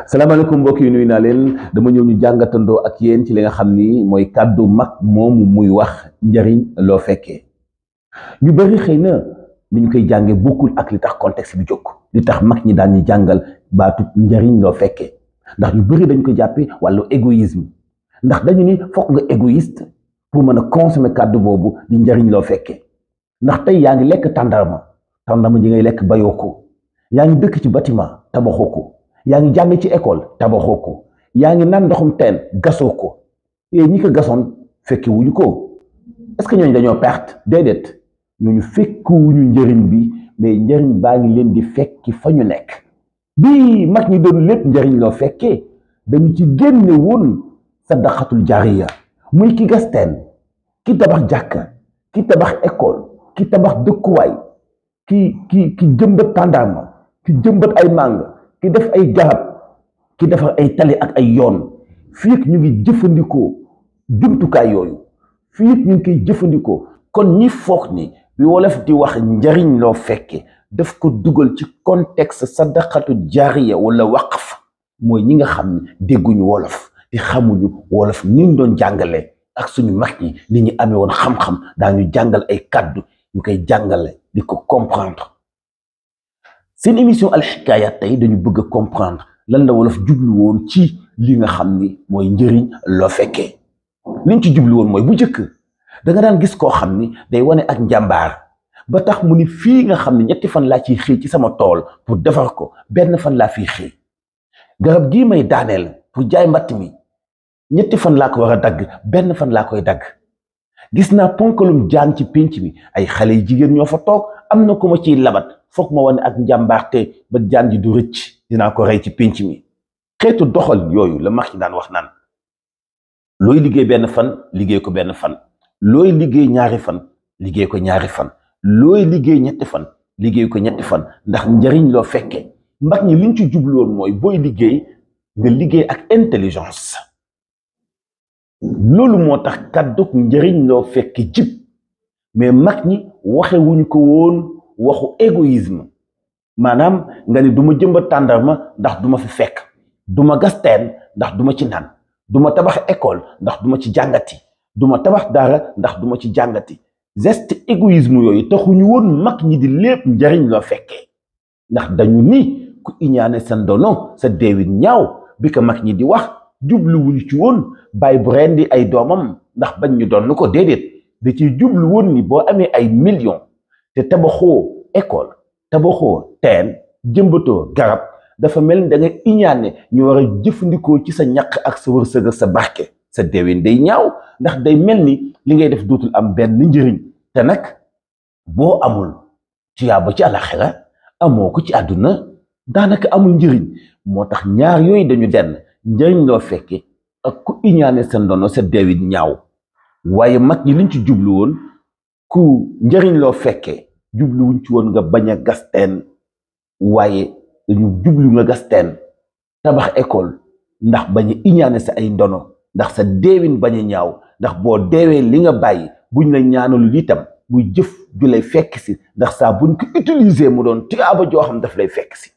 salaamaaleykum mbokk yi nuyu naa leen dama ñëw ñu jàngatandoo ak yéen ci li nga xam ni mooy kàddu mag moomu muy wax njariñ loo fekkee ñu bëri xëy na ni ñu koy jàngee bokkul ak li tax contexte bi jóg li tax mag ñi daan ñu jàngal baatu njariñ loo fekkee ndax ñu bëri dañ ko jàppee wàllu égoïsme ndax dañu ni fokk nga égoïste pour mën a consommer kàddu boobu di njariñ loo fekkee ndax tey yaa ngi lekk tàndarma ji ngay lekk bayoo ko yaa ngi dëkk ci bâtiment tabaxoo ko yaa ngi jàng ci école tabaxoo ko yaa ngi naan ndoxum teen gasoo ko ñi ko gasoon fekki wuñu ko est-ce que ñooñu dañoo perte déedéet ñooñu fekki wuñu njëriñ bi mais njëriñ baa ngi leen di fekki fa ñu nekk bii mag ñi doon lépp njëriñ loo fekkee dañu ci génne woon sadaqatul jaariya muy ki gas teen ki tabax jàkka ki tabax école ki tabax dëkkuwaay ki jëmbat tàndarma ki jëmbat ay màng ki def ay garab ki defar ay tali ak ay yoon fii ak ñu ngi jëfandikoo jumtukaay yooyu fii ak ñu ngi koy jëfandikoo kon ñi foog ni bi wolof di wax njariñ loo fekke daf ko dugal ci contexte sadaqatu jaariya wala waqf mooy ñi nga xam ne dégguñu wolof te xamuñu wolof ni ñu doon jàngale ak suñu mag ñi ni ñu amee woon xam-xam daañu jàngal ay kàddu ñu koy jàngale di ko comprendre seen émission Al Hikayat tey dañu bëgg a comprendre lan la wolof jublu woon ci li nga xam ni mooy njëriñ loo fekkee liñ ci jublu woon mooy bu njëkk da nga daan gis koo xam ni day wane ak njàmbaar ba tax mu ni fii nga xam ne 2 fan laa ciy xëy ci sama tool pour defar ko 1 fan laa fiy xëy garab gii may daaneel pour jaay mbatt mi 2 fan laa ko war a dagg 1 fan laa koy dagg gis naa ponkalum jaan ci pénc mi ay xale yu jigéen ñoo fa toog am na ko ma ciy labat foog ma wane ak njàmbaarte ba jaan ji du rëcc dinaa ko rey ci pénc mi xeetu doxal yooyu la mag ñi daan wax naan looy liggéey 1 fan liggéey ko 1 fan looy liggéey 2 fan liggéey ko 2 fan looy liggéey 3 fan liggéey ko 3 fan ndax njariñ loo fekkee mag ñi liñ ci jubluwoon mooy booy liggéey nga liggéey ak intelligence loolu moo tax kàddug njariñ loo fekke jib mais mag ñi waxe wuñ ko woon waxu égoïsme maanaam nga ni du ma jëmbat tàndarma ndax du ma fi fekk du ma gas teen ndax du ma ci naan du ma tabax école ndax du ma ci jàngati du ma tabax dara ndax du ma ci jàngati geste égoïsme yooyu taxuñu woon mag ñi di lépp njariñ loo fekkee ndax dañu ni ku iñaane sa ndono sa deewin ñaaw bi ko mag ñi di wax jubluwuñu ci woon bàyyi bu rendi ay doomam ndax bañ ñu doon ko déedéet da ciy jublu woon ni boo amee ay millions te tabaxoo école tabaxoo teen jëmbatoo garab dafa mel ni da nga iñaane ñu war a jëfandikoo ci sa ñaq ak sa wërsëg ak sa barke sa deewin day ñaaw ndax day mel ni li ngay def dootul am benn njëriñ te nag boo amul tuyaaba ci àlaxira amoo ko ci àdduna daanaka amul njëriñ moo tax ñaar yooyu dañu denn njëriñ loo fekke ak ku iñaane sa ndono sa deewin ñaaw waaye mag ñi liñ ci jublu woon ku njëriñ loo fekkee jubluwuñ ci woon nga bañ a gas teen waaye dañu jublu nga gas teen tabax école ndax bañ a iñaane sa ay ndono ndax sa deewin bañ a ñaaw ndax boo deewee li nga bàyyi buñ la ñaanalul itam muy jëf ju lay fekk si ndax saa buñ ko utiliser mu doon tuyaaba joo xam daf lay fekk si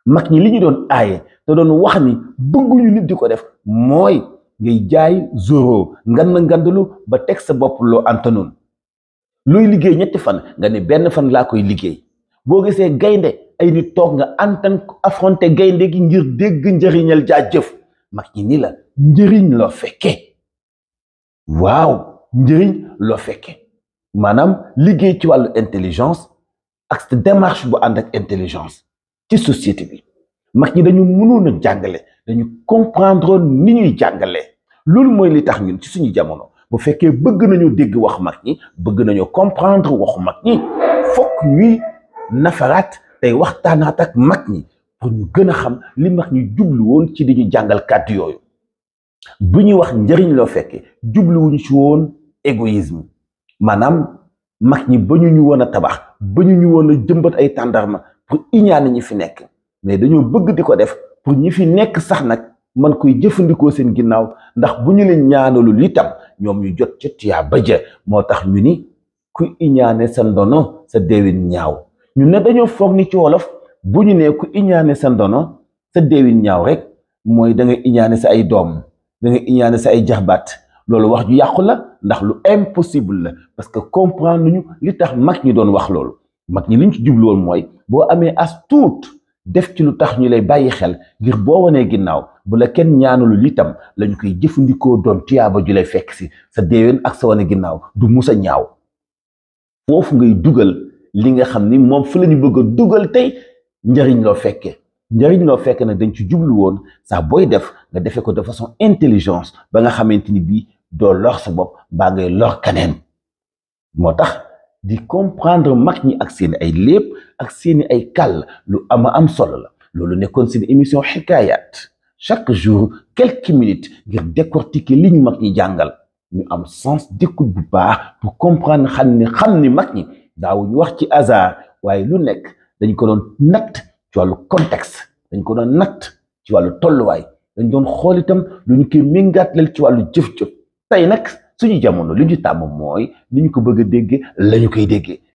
mag ñi li ñu doon aaye te doon wax ni bëgguñu nit di ko def mooy ngay jaay zoro ngandalu ba teg sa bopp loo antanoon looy liggéey 2 fan nga ne 1 fan laa koy liggéey boo gisee gaynde ay nit toog nga antan affronté gaynde gi ngir dégg njëriñal jaajëf mag ñi ni la njëriñ loo fekkee waaw njëriñ loo fekkee maanaam liggéey ci wàllu intelligence ak sa démarche bu ànd ak intelligence ci société bi mag ñi dañu mënoon a jàngale dañu comprendre ni ñuy jàngalee loolu mooy li tax ñun ci suñu jamono bu fekkee bëgg nañu dégg wax mag ñi bëgg nañu comprendre waxu mag ñi fokk ñuy nafaraat tey waxtaanaat ak mag ñi pour ñu gën a xam li mag ñi jublu woon ci di ñu jàngal kàddu yooyu bu ñuy wax njëriñ loo fekkee jubluwuñu ci woon égoïsme maanaam mag ñi ba ñu woon a tabax ba ñu woon a jëmbat ay tàndarma pour iñaane ñi fi nekk mais dañoo bëgg di ko def pour ñi fi nekk sax nag man koy jëfandikoo seen ginnaaw ndax bu ñu leen ñaanalul itam ñoom ñu jot ca tuyaaba ja moo tax ñu ni ku iñaane sa ndono sa deewin ñaaw ñu ne dañoo foog ni ci wolof bu ñu nee ku iñaane sa ndono sa deewin ñaaw rek mooy da nga iñaane sa ay doom da nga iñaane sa ay jaxbaat loolu wax ju yàqu la ndax lu impossible la parce que comprendre ñu li tax mag ñi doon wax loolu mag ñi liñ ci jublu woon mooy boo amee as tuut def ci lu tax ñu lay bàyyi xel ngir boo wanee ginnaaw bu la kenn ñaanalul itam lañu koy jëfandikoo doon tuyaaba ju lay fekk si sa déewén ak sa wane ginnaaw du musa ñaaw foofu ngay dugal li nga xam ni moom fu la ñu bëgg a dugal tey njariñ loo fekkee njariñ loo fekkee nag dañ ci jublu woon sax booy def nga defee ko de façon intelligence ba nga xamante ni bii doo lor sa bopp baa ngay lor kaneen moo tax di comprendre mag ñi ak seeni ay lépp ak seeni ay kàll lu am solo la loolu nekkoon seen émission Hikayat chaque jour quelques minutes ngir décortiquer li ñu mag ñi jàngal ñu am sens d'écoute bu baax pour comprendre xam ni mag ñi daawuñu wax ci hasard waaye lu nekk dañ ko doon natt ci wàllu contexte dañ ko doon natt ci wàllu tolluwaay dañ doon xool itam lu ñu koy méngaatleel ci wàllu jëf-jëf tey nag suñu jamono li ñu tàmm mooy ni ñu ko bëgg a déggee la ñu koy déggee